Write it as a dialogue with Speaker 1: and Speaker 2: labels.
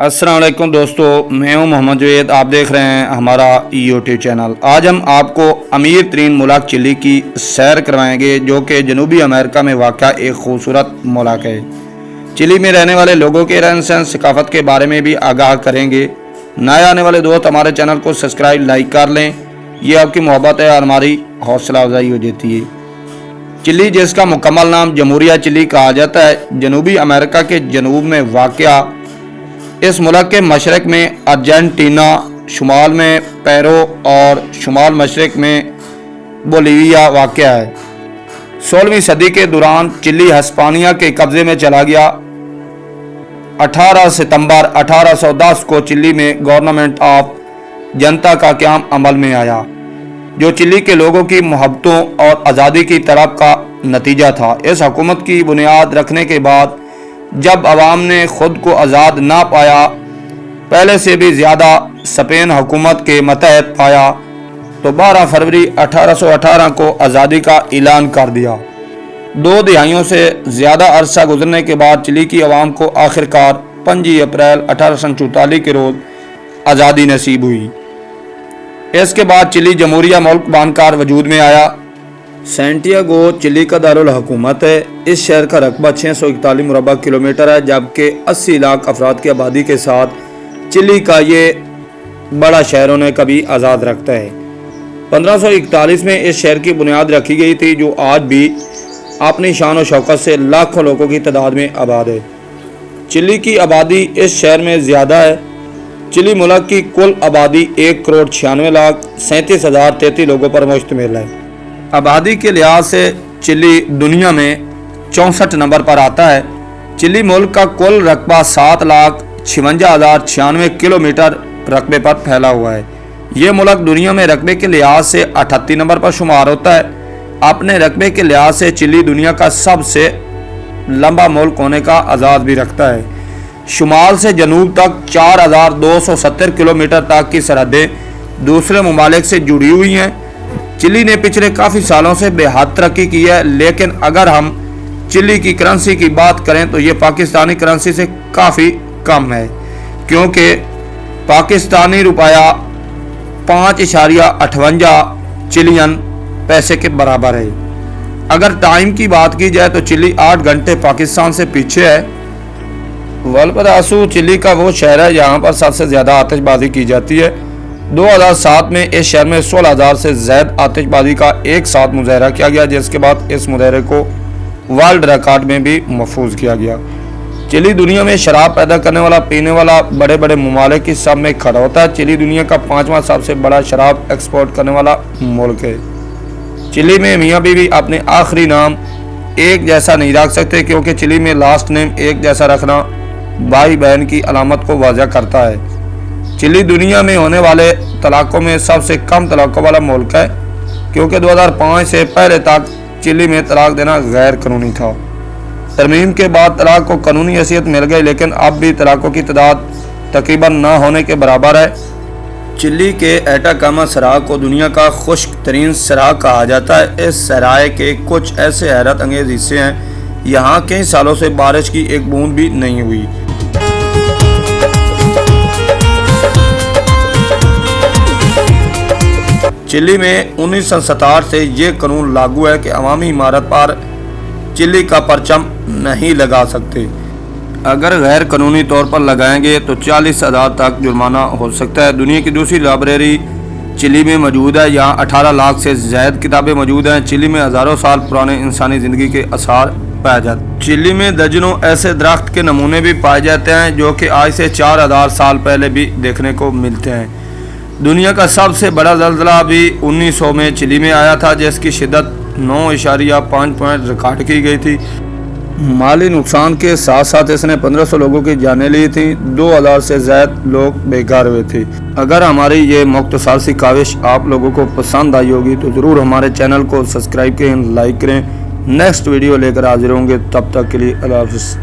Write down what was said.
Speaker 1: अस्सलाम वालेकुम दोस्तों, मैं हूं मोहम्मद जवेद। आप देख रहे हैं हमारा यूट्यूब चैनल। आज हम आपको अमीर तरीन मुल्क चिली की सैर करवाएंगे, जो कि जनूबी अमेरिका में वाक़ा एक खूबसूरत मुल्क है। चिली में रहने वाले लोगों के रहन सहन सकाफ़त के बारे में भी आगाह करेंगे। नए आने वाले दोस्त हमारे चैनल को सब्सक्राइब लाइक कर लें, ये आपकी मोहब्बत है और हमारी हौसला अफजाई हो जाती है। चिली, जिसका मुकम्मल नाम जमहूरिया चिली कहा जाता है, जनूबी अमेरिका के जनूब में वाक़या इस मुल्क के मशरक़ में अर्जेंटीना, शुमाल में पेरू और शुमाल मशरक़ में बोलिविया वाक़या है। 16वीं सदी के दौरान चिली हिस्पानिया के कब्ज़े में चला गया। 18 सितंबर 1810 को चिली में गवर्नमेंट ऑफ जनता का क़याम अमल में आया, जो चिली के लोगों की मोहब्बतों और आज़ादी की तलब का नतीजा था। इस हुकूमत की बुनियाद रखने के बाद जब अवाम ने खुद को आज़ाद ना पाया, पहले से भी ज़्यादा स्पेन हुकूमत के मतहत पाया, तो 12 फरवरी 1818 को आज़ादी का ऐलान कर दिया। 2 दहाइयों से ज़्यादा अरसा गुजरने के बाद चिली की अवाम को आखिरकार 5 अप्रैल 1844 के रोज़ आज़ादी नसीब हुई। इसके बाद चिली जमहूरिया मुल्क बनकर वजूद में आया। सैंटियागो चिली का दारुल हुकूमत है। इस शहर का रकबा 641 मुरबा किलोमीटर है, जबकि 80 लाख अफराद की आबादी के साथ चिली का ये बड़ा शहर होने का भी आज़ाद रखता है। 1541 में इस शहर की बुनियाद रखी गई थी, जो आज भी अपनी शान और शौकत से लाखों लोगों की तादाद में आबाद है। चिली की आबादी इस शहर में ज़्यादा है। चिली मुल्क की कुल आबादी 1,96,37,033 लोगों पर मुश्तमिल है। आबादी के लिहाज से चिली दुनिया में 64 नंबर पर आता है। चिली मुल्क का कुल रकबा 7,56,096 किलोमीटर रकबे पर फैला हुआ है। ये मुल्क दुनिया में रकबे के लिहाज से 38 नंबर पर शुमार होता है। अपने रकबे के लिहाज से चिली दुनिया का सबसे लंबा मुल्क होने का आज़ाद भी रखता है। शुमाल से जनूब तक 4,270 किलोमीटर तक की सरहदें दूसरे ममालिक से जुड़ी हुई हैं। चिली ने पिछले काफ़ी सालों से बेहद तरक्की की है, लेकिन अगर हम चिली की करेंसी की बात करें तो ये पाकिस्तानी करेंसी से काफ़ी कम है, क्योंकि पाकिस्तानी रुपया 5.58 चिलियन पैसे के बराबर है। अगर टाइम की बात की जाए तो चिली 8 घंटे पाकिस्तान से पीछे है। वल्परासु चिली का वो शहर है जहाँ पर सबसे ज़्यादा आतिशबाजी की जाती है। 2007 में इस शहर में 16,000 से ज़्यादा आतिशबाजी का एक साथ मुजाहरा किया गया, जिसके बाद इस मुजाहरे को वर्ल्ड रिकॉर्ड में भी महफूज किया गया। चिली दुनिया में शराब पैदा करने वाला, पीने वाला बड़े बड़े ममालिक की सब में खड़ा होता है। चिली दुनिया का 5वां सबसे बड़ा शराब एक्सपोर्ट करने वाला मुल्क है। चिली में मियाँ बीवी अपने आखिरी नाम एक जैसा नहीं रख सकते, क्योंकि चिली में लास्ट नेम एक जैसा रखना भाई बहन की अलामत को वाज़ह करता है। चिली दुनिया में होने वाले तलाक़ों में सबसे कम तलाक़ों वाला मुल्क है, क्योंकि 2005 से पहले तक चिली में तलाक़ देना गैर कानूनी था। तरमीम के बाद तलाक़ को कानूनी हैसियत मिल गई, लेकिन अब भी तलाक़ों की तादाद तकरीबन ना होने के बराबर है। चिली के एटाकामा सराह को दुनिया का खुश्क तरीन सराह कहा जाता है। इस सराय के कुछ ऐसे हैरत अंगेज़ हिस्से हैं, यहाँ कई सालों से बारिश की एक बूंद भी नहीं हुई। चिली में 1967 से ये कानून लागू है कि अवामी इमारत पर चिली का परचम नहीं लगा सकते। अगर गैर कानूनी तौर पर लगाएंगे तो 40,000 तक जुर्माना हो सकता है। दुनिया की दूसरी लाइब्रेरी चिली में मौजूद है। यहाँ 18 लाख से ज़्यादा किताबें मौजूद हैं। चिली में हज़ारों साल पुराने इंसानी ज़िंदगी के आसार पाए जाते हैं। चिली में दर्जनों ऐसे दरख्त के नमूने भी पाए जाते हैं, जो कि आज से 4,000 साल पहले भी देखने को मिलते हैं। दुनिया का सबसे बड़ा ज़ल्ज़ला भी 1900 में चिली में आया था, जिसकी शिद्दत 9.5 पॉइंट रिकॉर्ड की गई थी। माली नुकसान के साथ साथ इसने 1500 लोगों की जानें ली थी। 2000 से ज़्यादा लोग बेकार हुए थे। अगर हमारी ये मुख्तसर सी काविश आप लोगों को पसंद आई होगी तो ज़रूर हमारे चैनल को सब्सक्राइब करें, लाइक करें। नेक्स्ट वीडियो लेकर हाजिर होंगे, तब तक के लिए अल्लाह हाफ़िज़।